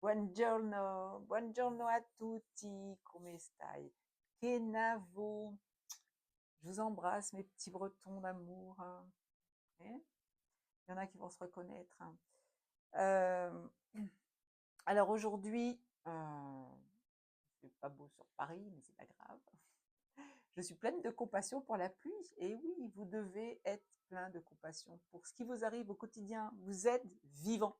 Buongiorno, buongiorno a tutti, come stai? Che navo? Je vous embrasse, mes petits Bretons d'amour. Hein. Il y en a qui vont se reconnaître. Hein. Euh, alors aujourd'hui, c'est pas beau sur Paris, mais c'est pas grave. Je suis pleine de compassion pour la pluie. Et oui, vous devez être plein de compassion pour ce qui vous arrive au quotidien. Vous êtes vivant.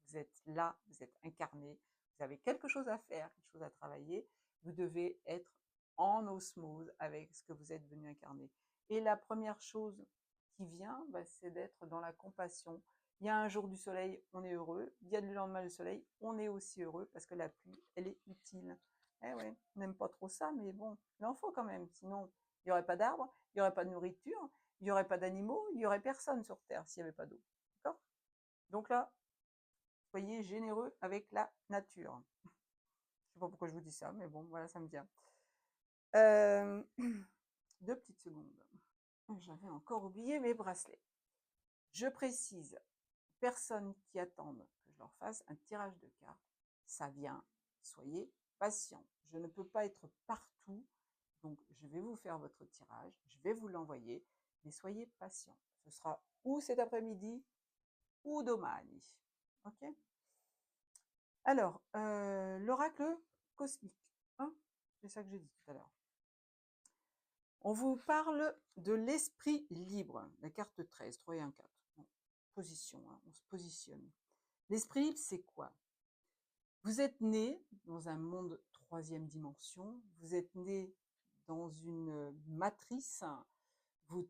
Vous êtes là, vous êtes incarné, vous avez quelque chose à faire, quelque chose à travailler, vous devez être en osmose avec ce que vous êtes venu incarner. Et la première chose qui vient, c'est d'être dans la compassion. Il y a un jour du soleil, on est heureux. Il y a le lendemain du soleil, on est aussi heureux parce que la pluie, elle est utile. Eh ouais, on n'aime pas trop ça, mais bon, il en faut quand même. Sinon, il n'y aurait pas d'arbres, il n'y aurait pas de nourriture, il n'y aurait pas d'animaux, il n'y aurait personne sur Terre s'il n'y avait pas d'eau. D'accord? Donc là, soyez généreux avec la nature. Je ne sais pas pourquoi je vous dis ça, mais bon, voilà, ça me vient. 2 petites secondes. J'avais encore oublié mes bracelets. Je précise, personnes qui attendent que je leur fasse un tirage de cartes, ça vient. Soyez patients. Je ne peux pas être partout, donc je vais vous faire votre tirage, je vais vous l'envoyer, mais soyez patients. Ce sera ou cet après-midi ou domani. Ok? Alors, l'oracle cosmique, hein, c'est ça que j'ai dit tout à l'heure. On vous parle de l'esprit libre, la carte 13, 3 et 1, 4. Bon, position, hein, on se positionne. L'esprit libre, c'est quoi? Vous êtes né dans un monde troisième dimension, vous êtes né dans une matrice, vous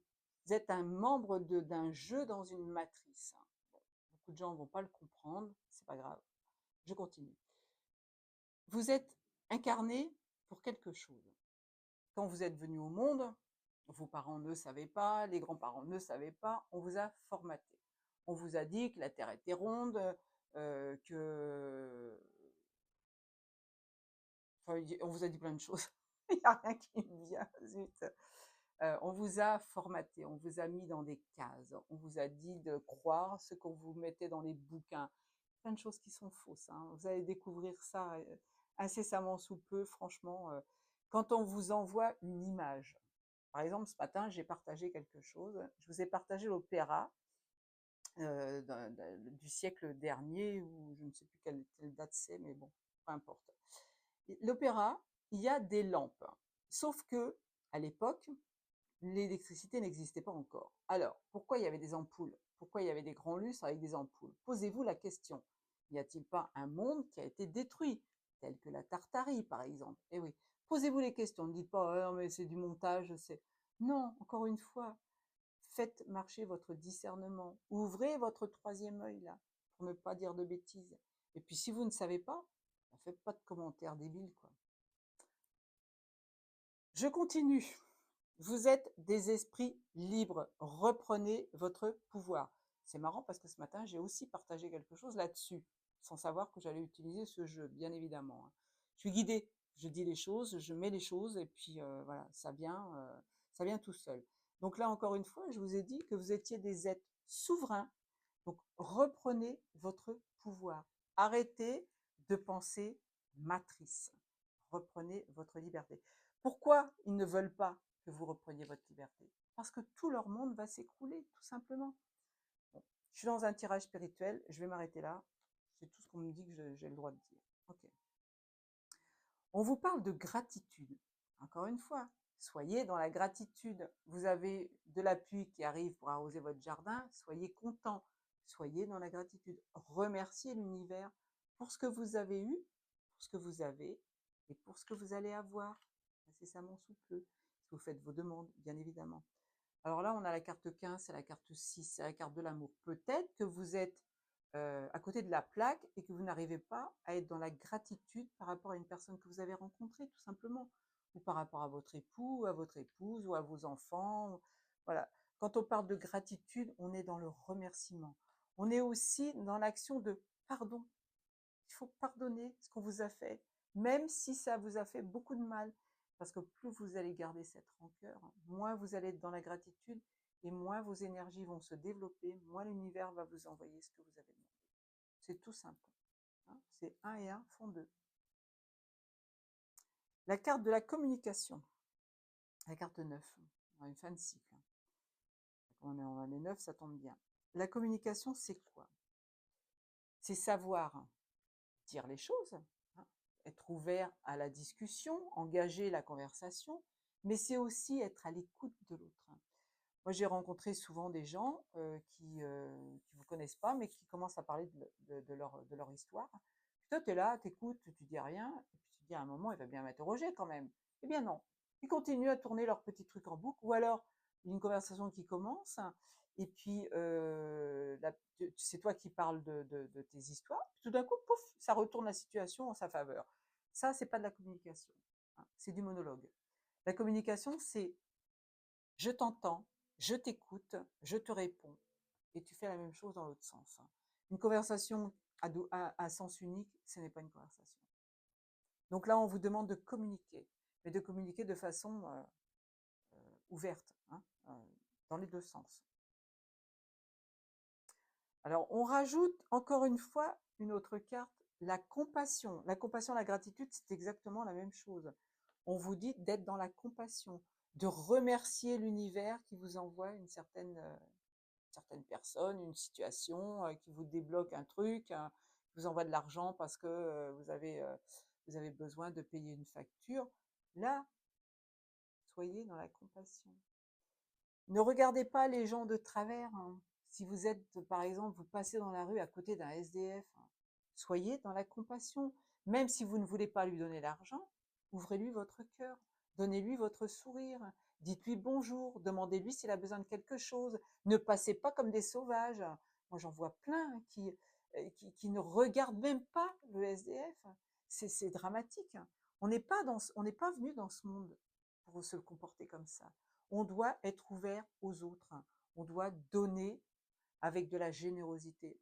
êtes un membre d'un jeu dans une matrice. Bon, beaucoup de gens ne vont pas le comprendre, c'est pas grave, je continue. Vous êtes incarné pour quelque chose. Quand vous êtes venu au monde, vos parents ne savaient pas, les grands-parents ne savaient pas, on vous a formaté. On vous a dit que la Terre était ronde, que... Enfin, on vous a dit plein de choses. Il n'y a rien qui me vient, zut. On vous a formaté, on vous a mis dans des cases, on vous a dit de croire ce qu'on vous mettait dans les bouquins. Plein de choses qui sont fausses. Hein. Vous allez découvrir ça incessamment sous peu, franchement. Quand on vous envoie une image, par exemple, ce matin, j'ai partagé quelque chose. Je vous ai partagé l'opéra du siècle dernier, ou je ne sais plus quelle date c'est, mais bon, peu importe. L'opéra, il y a des lampes. Sauf que, à l'époque, l'électricité n'existait pas encore. Alors, pourquoi il y avait des ampoules? Pourquoi il y avait des grands lustres avec des ampoules? Posez-vous la question. N'y a-t-il pas un monde qui a été détruit, tel que la Tartarie, par exemple? Eh oui. Posez-vous les questions. Ne dites pas, oh, non, mais c'est du montage, c'est... Non, encore une fois, faites marcher votre discernement. Ouvrez votre troisième œil, là, pour ne pas dire de bêtises. Et puis, si vous ne savez pas, faites pas de commentaires débiles, quoi. Je continue. Vous êtes des esprits libres. Reprenez votre pouvoir. C'est marrant parce que ce matin, j'ai aussi partagé quelque chose là-dessus, sans savoir que j'allais utiliser ce jeu, bien évidemment. Je suis guidée. Je dis les choses, je mets les choses, et puis voilà, ça vient tout seul. Donc là, encore une fois, je vous ai dit que vous étiez des êtres souverains. Donc reprenez votre pouvoir. Arrêtez de penser matrice. Reprenez votre liberté. Pourquoi ils ne veulent pas que vous repreniez votre liberté? Parce que tout leur monde va s'écrouler, tout simplement. Bon, je suis dans un tirage spirituel, je vais m'arrêter là. C'est tout ce qu'on me dit que j'ai le droit de dire. Ok. On vous parle de gratitude. Encore une fois, soyez dans la gratitude. Vous avez de la pluie qui arrive pour arroser votre jardin, soyez content. Soyez dans la gratitude. Remerciez l'univers pour ce que vous avez eu, pour ce que vous avez et pour ce que vous allez avoir incessamment sous peu. Si vous faites vos demandes, bien évidemment. Alors là, on a la carte 15, c'est la carte 6, c'est la carte de l'amour. Peut-être que vous êtes à côté de la plaque et que vous n'arrivez pas à être dans la gratitude par rapport à une personne que vous avez rencontrée, tout simplement. Ou par rapport à votre époux, ou à votre épouse, ou à vos enfants. Voilà. Quand on parle de gratitude, on est dans le remerciement. On est aussi dans l'action de pardon. Il faut pardonner ce qu'on vous a fait, même si ça vous a fait beaucoup de mal. Parce que plus vous allez garder cette rancœur, moins vous allez être dans la gratitude et moins vos énergies vont se développer, moins l'univers va vous envoyer ce que vous avez demandé. C'est tout simple. Hein. c'est 1 et 1 font 2. La carte de la communication, la carte 9, on a une fin de cycle. On a les 9, ça tombe bien. La communication, c'est quoi? C'est savoir dire les choses, hein, être ouvert à la discussion, engager la conversation, mais c'est aussi être à l'écoute de l'autre. Moi, j'ai rencontré souvent des gens qui vous connaissent pas, mais qui commencent à parler de leur histoire. Puis toi, tu es là, tu écoutes, tu dis rien, et puis tu te dis à un moment, il va bien m'interroger quand même. Eh bien non. Ils continuent à tourner leur petit truc en boucle, ou alors une conversation qui commence, et puis c'est toi qui parles de tes histoires, puis tout d'un coup, pouf, ça retourne la situation en sa faveur. Ça, c'est pas de la communication, hein, c'est du monologue. La communication, c'est je t'entends, je t'écoute, je te réponds, et tu fais la même chose dans l'autre sens. Une conversation à sens unique, ce n'est pas une conversation. Donc là, on vous demande de communiquer, mais de communiquer de façon ouverte, hein, dans les deux sens. Alors, on rajoute encore une fois une autre carte, la compassion. La compassion, la gratitude, c'est exactement la même chose. On vous dit d'être dans la compassion, de remercier l'univers qui vous envoie une certaine personne, une situation, qui vous débloque un truc, qui vous envoie de l'argent parce que vous avez besoin de payer une facture. Là, soyez dans la compassion. Ne regardez pas les gens de travers, hein. Si vous êtes, par exemple, vous passez dans la rue à côté d'un SDF, hein, soyez dans la compassion. Même si vous ne voulez pas lui donner l'argent, ouvrez-lui votre cœur, donnez-lui votre sourire, dites-lui bonjour, demandez-lui s'il a besoin de quelque chose. Ne passez pas comme des sauvages. Moi, j'en vois plein qui ne regardent même pas le SDF. C'est dramatique. On n'est pas venu dans ce monde pour se comporter comme ça. On doit être ouvert aux autres. On doit donner avec de la générosité.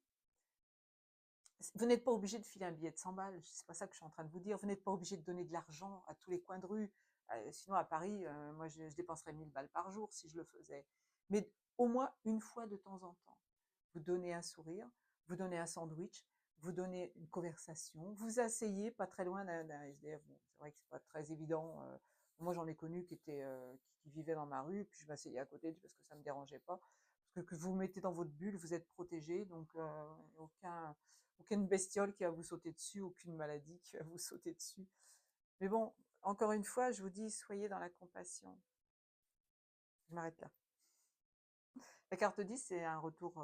Vous n'êtes pas obligé de filer un billet de 100 balles, c'est pas ça que je suis en train de vous dire. Vous n'êtes pas obligé de donner de l'argent à tous les coins de rue. Sinon, à Paris, moi, je dépenserais 1000 balles par jour si je le faisais. Mais au moins une fois de temps en temps, vous donnez un sourire, vous donnez un sandwich, vous donnez une conversation, vous asseyez pas très loin d'un SDF. Bon, c'est vrai que c'est pas très évident. Moi, j'en ai connu qui vivaient dans ma rue, puis je m'asseyais à côté parce que ça me dérangeait pas. Parce que vous vous mettez dans votre bulle, vous êtes protégé, donc aucune bestiole qui va vous sauter dessus, aucune maladie qui va vous sauter dessus. Mais bon, encore une fois, je vous dis, soyez dans la compassion. Je m'arrête là. La carte 10, c'est un retour,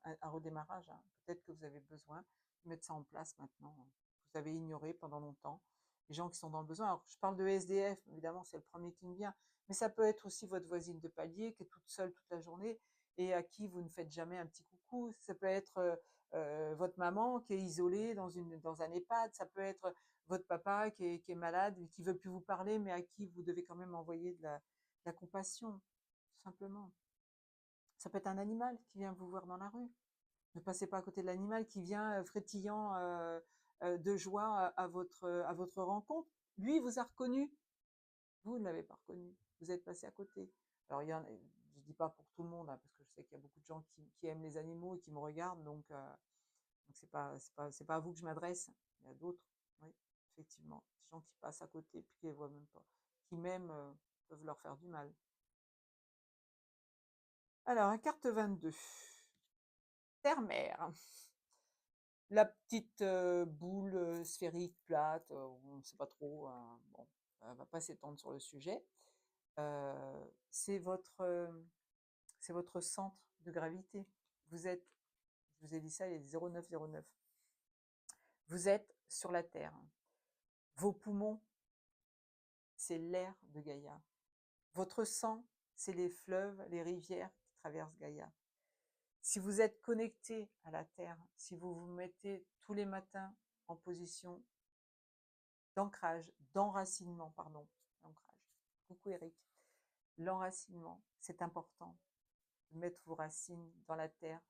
un redémarrage, hein. Peut-être que vous avez besoin de mettre ça en place maintenant. Vous avez ignoré pendant longtemps les gens qui sont dans le besoin. Alors, je parle de SDF, évidemment, c'est le premier qui me vient, mais ça peut être aussi votre voisine de palier qui est toute seule toute la journée et à qui vous ne faites jamais un petit coucou. Ça peut être votre maman qui est isolée dans un EHPAD. Ça peut être votre papa qui est malade et qui veut plus vous parler, mais à qui vous devez quand même envoyer de la compassion, tout simplement. Ça peut être un animal qui vient vous voir dans la rue. Ne passez pas à côté de l'animal qui vient frétillant de joie à votre rencontre. Lui, il vous a reconnu. Vous ne l'avez pas reconnu. Vous êtes passé à côté. Alors, je ne dis pas pour tout le monde, hein, parce que je sais qu'il y a beaucoup de gens qui aiment les animaux et qui me regardent, donc c'est pas à vous que je m'adresse. Il y a d'autres, oui, effectivement. Des gens qui passent à côté puis qui les voient même pas. Qui même peuvent leur faire du mal. Alors, la carte 22. Terre-mer. La petite boule sphérique, plate, on ne sait pas trop, bon, on va pas s'étendre sur le sujet. C'est votre centre de gravité. Vous êtes, je vous ai dit ça, il est 0909. Vous êtes sur la Terre. Vos poumons, c'est l'air de Gaïa. Votre sang, c'est les fleuves, les rivières qui traversent Gaïa. Si vous êtes connecté à la Terre, si vous vous mettez tous les matins en position d'enracinement, pardon, d'ancrage. Coucou Eric. L'enracinement, c'est important de mettre vos racines dans la terre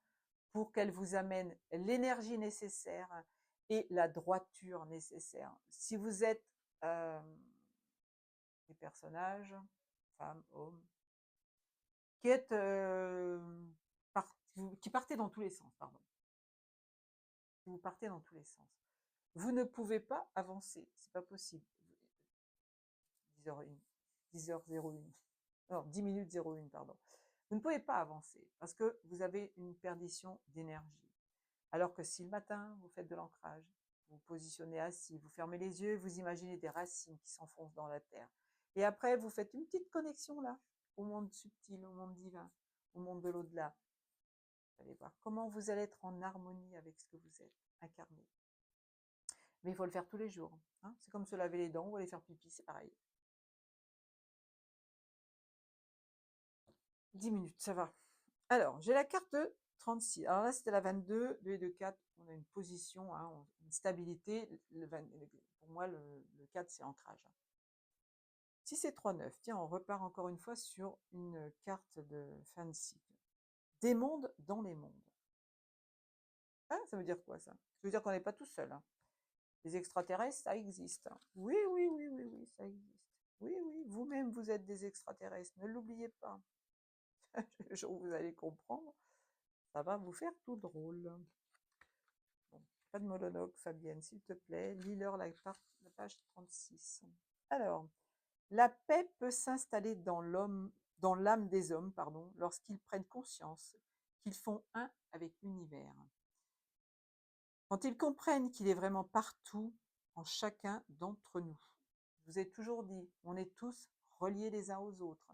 pour qu'elle vous amène l'énergie nécessaire et la droiture nécessaire. Si vous êtes des personnages, femmes, hommes, qui êtes qui partez dans tous les sens, pardon. Vous partez dans tous les sens. Vous ne pouvez pas avancer, c'est pas possible. 10h01, 10h01, non, 10 minutes 01, pardon. Vous ne pouvez pas avancer parce que vous avez une perdition d'énergie. Alors que si le matin, vous faites de l'ancrage, vous vous positionnez assis, vous fermez les yeux, vous imaginez des racines qui s'enfoncent dans la terre. Et après, vous faites une petite connexion là, au monde subtil, au monde divin, au monde de l'au-delà. Vous allez voir comment vous allez être en harmonie avec ce que vous êtes, incarné. Mais il faut le faire tous les jours. Hein. C'est comme se laver les dents ou aller faire pipi, c'est pareil. 10 minutes, ça va. Alors, j'ai la carte de 36. Alors là, c'était la 22, 2 et 2, 4. On a une position, hein, une stabilité. Pour moi, le 4, c'est ancrage. Si c'est 3, 9, tiens, on repart encore une fois sur une carte de fin de cycle. Des mondes dans les mondes. Ah, ça veut dire quoi ça? Ça veut dire qu'on n'est pas tout seul. Hein. Les extraterrestres, ça existe. Hein. Oui, oui, oui, oui, oui, ça existe. Oui, oui, vous-même, vous êtes des extraterrestres. Ne l'oubliez pas. Le jour où vous allez comprendre, ça va vous faire tout drôle. Bon, pas de monologue, Fabienne, s'il te plaît. Lis-leur la page 36. Alors, la paix peut s'installer dans l'âme des hommes, pardon, lorsqu'ils prennent conscience qu'ils font un avec l'univers. Quand ils comprennent qu'il est vraiment partout, en chacun d'entre nous. Je vous ai toujours dit, on est tous reliés les uns aux autres.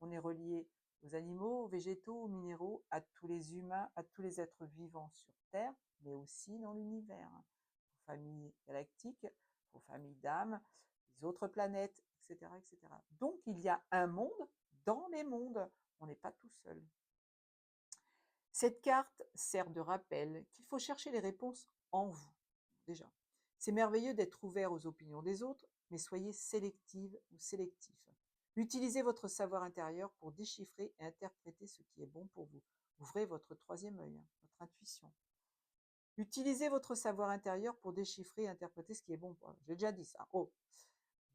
On est reliés aux animaux, aux végétaux, aux minéraux, à tous les humains, à tous les êtres vivants sur Terre, mais aussi dans l'univers. Aux familles galactiques, aux familles d'âmes, les autres planètes, etc., etc. Donc il y a un monde dans les mondes. On n'est pas tout seul. Cette carte sert de rappel qu'il faut chercher les réponses en vous, déjà. C'est merveilleux d'être ouvert aux opinions des autres, mais soyez sélective ou sélectif. Utilisez votre savoir intérieur pour déchiffrer et interpréter ce qui est bon pour vous. Ouvrez votre troisième œil, hein, votre intuition. Utilisez votre savoir intérieur pour déchiffrer et interpréter ce qui est bon pour vous. J'ai déjà dit ça. Oh.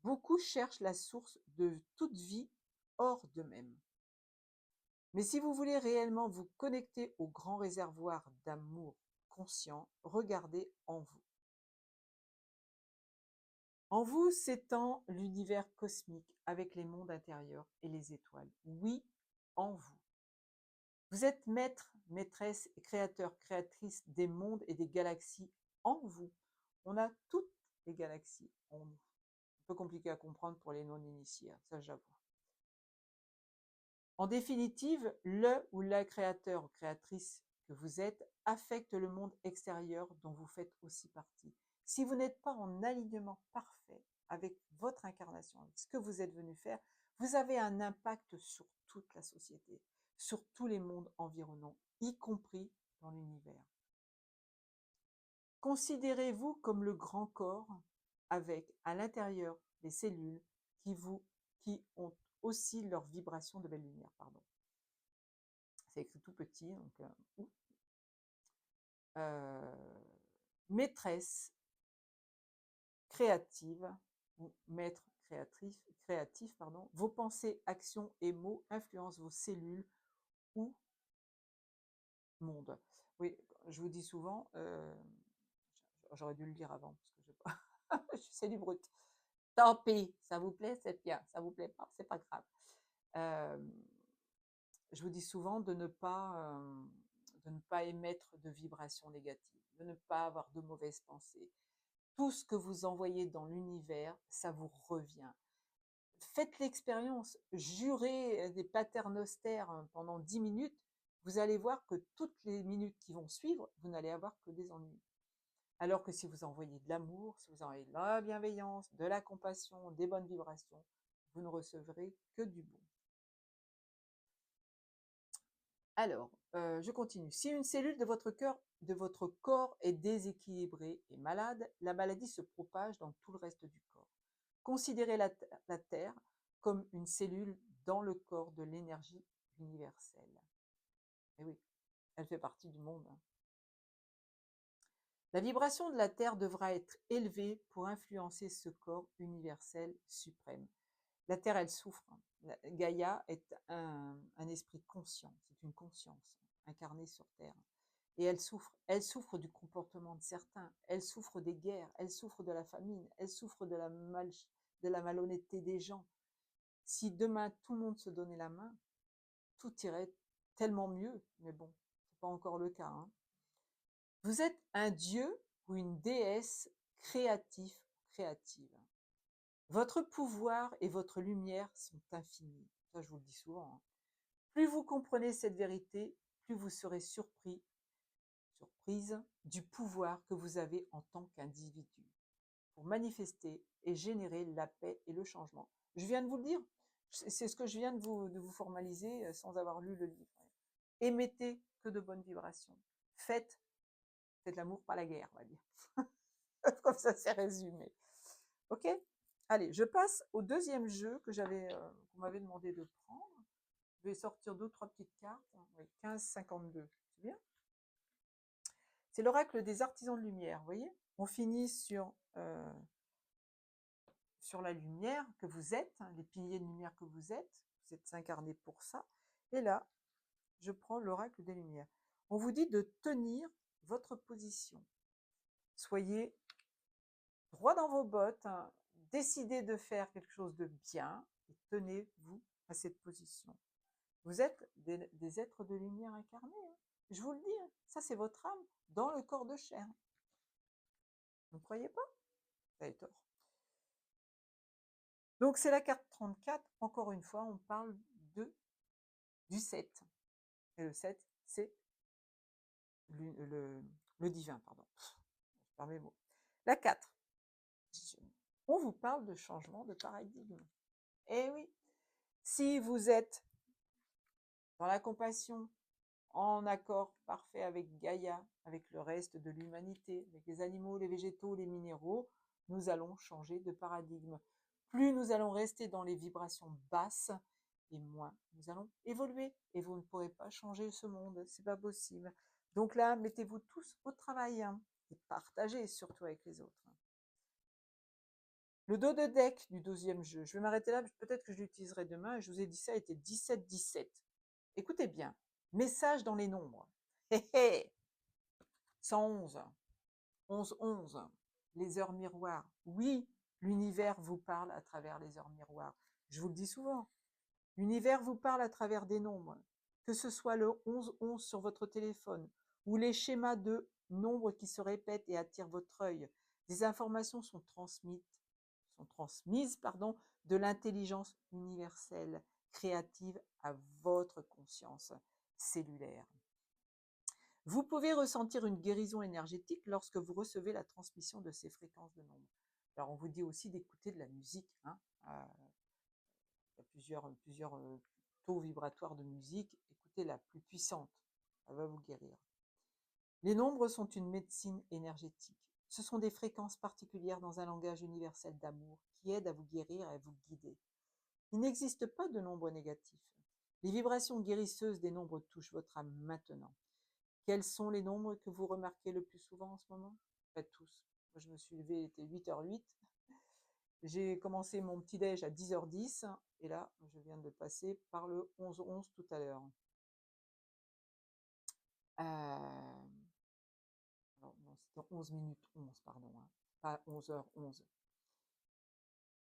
Beaucoup cherchent la source de toute vie hors d'eux-mêmes. Mais si vous voulez réellement vous connecter au grand réservoir d'amour conscient, regardez en vous. En vous s'étend l'univers cosmique avec les mondes intérieurs et les étoiles. Oui, en vous. Vous êtes maître, maîtresse, créateur, créatrice des mondes et des galaxies en vous. On a toutes les galaxies en nous. Un peu compliqué à comprendre pour les non-initiés, ça j'avoue. En définitive, le ou la créateur ou créatrice que vous êtes affecte le monde extérieur dont vous faites aussi partie. Si vous n'êtes pas en alignement parfait avec votre incarnation, avec ce que vous êtes venu faire, vous avez un impact sur toute la société, sur tous les mondes environnants, y compris dans l'univers. Considérez-vous comme le grand corps avec à l'intérieur les cellules qui ont aussi leur vibration de belle lumière. Pardon. C'est écrit tout petit, donc maîtresse créative ou maître créatif, pardon, vos pensées, actions et mots influencent vos cellules ou monde. Oui, je vous dis souvent, j'aurais dû le dire avant parce que je pas, c'est du brut. Tant pis, ça vous plaît, c'est bien, ça vous plaît pas, c'est pas grave. Je vous dis souvent de ne pas émettre de vibrations négatives, de ne pas avoir de mauvaises pensées. Tout ce que vous envoyez dans l'univers, ça vous revient. Faites l'expérience, jurez des paternosters pendant 10 minutes, vous allez voir que toutes les minutes qui vont suivre, vous n'allez avoir que des ennuis. Alors que si vous envoyez de l'amour, si vous envoyez de la bienveillance, de la compassion, des bonnes vibrations, vous ne recevrez que du bon. Alors, je continue. Si une cellule de votre corps est déséquilibrée et malade, la maladie se propage dans tout le reste du corps. Considérez la Terre comme une cellule dans le corps de l'énergie universelle. Et oui, elle fait partie du monde. Hein. La vibration de la Terre devra être élevée pour influencer ce corps universel suprême. La Terre, elle souffre. Gaïa est un esprit conscient, c'est une conscience incarnée sur Terre. Et elle souffre du comportement de certains, elle souffre des guerres, elle souffre de la famine, elle souffre de la malhonnêteté des gens. Si demain tout le monde se donnait la main, tout irait tellement mieux, mais bon, c'est pas encore le cas, hein. Vous êtes un dieu ou une déesse créatif, créative. Votre pouvoir et votre lumière sont infinis. Ça, je vous le dis souvent, hein. Plus vous comprenez cette vérité, plus vous serez surprise du pouvoir que vous avez en tant qu'individu pour manifester et générer la paix et le changement. Je viens de vous le dire, c'est ce que je viens de vous formaliser sans avoir lu le livre. Émettez que de bonnes vibrations. Faites l'amour, pas la guerre, on va dire. Comme ça, c'est résumé. Ok. Allez, je passe au deuxième jeu qu'on m'avait demandé de prendre. Je vais sortir 2 ou 3 petites cartes. Oui, 15-52, c'est bien. C'est l'oracle des artisans de lumière, vous voyez. On finit sur la lumière que vous êtes, hein, les piliers de lumière que vous êtes incarné pour ça. Et là, je prends l'oracle des lumières. On vous dit de tenir votre position. Soyez droit dans vos bottes, hein, décidez de faire quelque chose de bien et tenez-vous à cette position. Vous êtes des êtres de lumière incarnés, hein. Je vous le dis, hein, ça c'est votre âme dans le corps de chair. Vous ne croyez pas? Vous avez tort. Donc c'est la carte 34, encore une fois, on parle du 7. Et le 7, c'est le divin, pardon. Je perds mes mots. La 4, on vous parle de changement de paradigme. Eh oui, si vous êtes dans la compassion, en accord parfait avec Gaïa, avec le reste de l'humanité, avec les animaux, les végétaux, les minéraux, nous allons changer de paradigme. Plus nous allons rester dans les vibrations basses, et moins nous allons évoluer. Et vous ne pourrez pas changer ce monde, c'est pas possible. Donc là, mettez-vous tous au travail, hein, et partagez surtout avec les autres. Le dos de deck du 12e jeu, je vais m'arrêter là, peut-être que je l'utiliserai demain. Je vous ai dit ça, était 17-17. Écoutez bien, message dans les nombres. Hé hé, 111, 11-11, les heures miroirs. Oui, l'univers vous parle à travers les heures miroirs. Je vous le dis souvent, l'univers vous parle à travers des nombres. Que ce soit le 11-11 sur votre téléphone ou les schémas de nombres qui se répètent et attirent votre œil. Des informations sont transmises de l'intelligence universelle, créative à votre conscience cellulaire. Vous pouvez ressentir une guérison énergétique lorsque vous recevez la transmission de ces fréquences de nombres. Alors, on vous dit aussi d'écouter de la musique, hein. Il y a plusieurs taux vibratoires de musique. Écoutez la plus puissante, elle va vous guérir. Les nombres sont une médecine énergétique. Ce sont des fréquences particulières dans un langage universel d'amour qui aident à vous guérir et à vous guider. Il n'existe pas de nombres négatifs. Les vibrations guérisseuses des nombres touchent votre âme maintenant. Quels sont les nombres que vous remarquez le plus souvent en ce moment? Pas tous. Moi, je me suis levée, il était 8h08. J'ai commencé mon petit-déj à 10h10 et là, je viens de passer par le 11-11 tout à l'heure. Alors, non, c'était 11 minutes 11, pardon, hein, pas 11h11.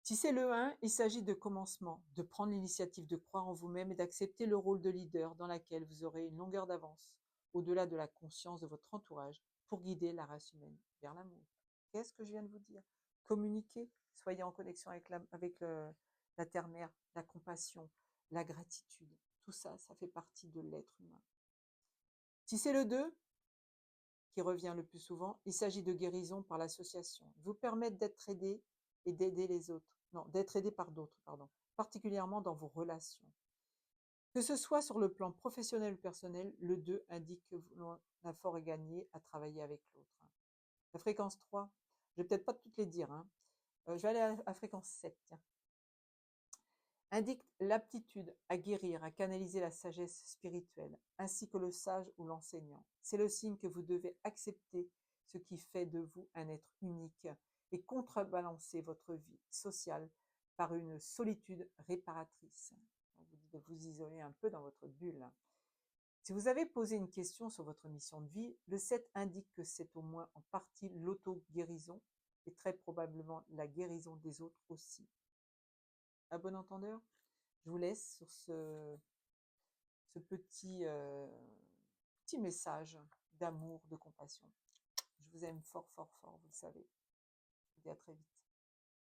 Si c'est le 1, il s'agit de commencement, de prendre l'initiative de croire en vous-même et d'accepter le rôle de leader dans lequel vous aurez une longueur d'avance, au-delà de la conscience de votre entourage, pour guider la race humaine vers l'amour. Qu'est-ce que je viens de vous dire? Communiquez, soyez en connexion la terre-mère, la compassion, la gratitude. Tout ça, ça fait partie de l'être humain. Si c'est le 2, qui revient le plus souvent, il s'agit de guérison par l'association. Vous permettre d'être aidé et d'aider les autres. Non, d'être aidé par d'autres, pardon, particulièrement dans vos relations. Que ce soit sur le plan professionnel ou personnel, le 2 indique que un fort est gagné à travailler avec l'autre. La fréquence 3, je vais peut-être pas toutes les dire, hein. Je vais aller à la fréquence 7, tiens. Indique l'aptitude à guérir, à canaliser la sagesse spirituelle, ainsi que le sage ou l'enseignant. C'est le signe que vous devez accepter ce qui fait de vous un être unique et contrebalancer votre vie sociale par une solitude réparatrice. On vous dit de vous isoler un peu dans votre bulle. Si vous avez posé une question sur votre mission de vie, le 7 indique que c'est au moins en partie l'auto-guérison et très probablement la guérison des autres aussi. À bon entendeur, je vous laisse sur ce petit message d'amour, de compassion. Je vous aime fort, fort, fort, vous le savez. Je vous dis à très vite.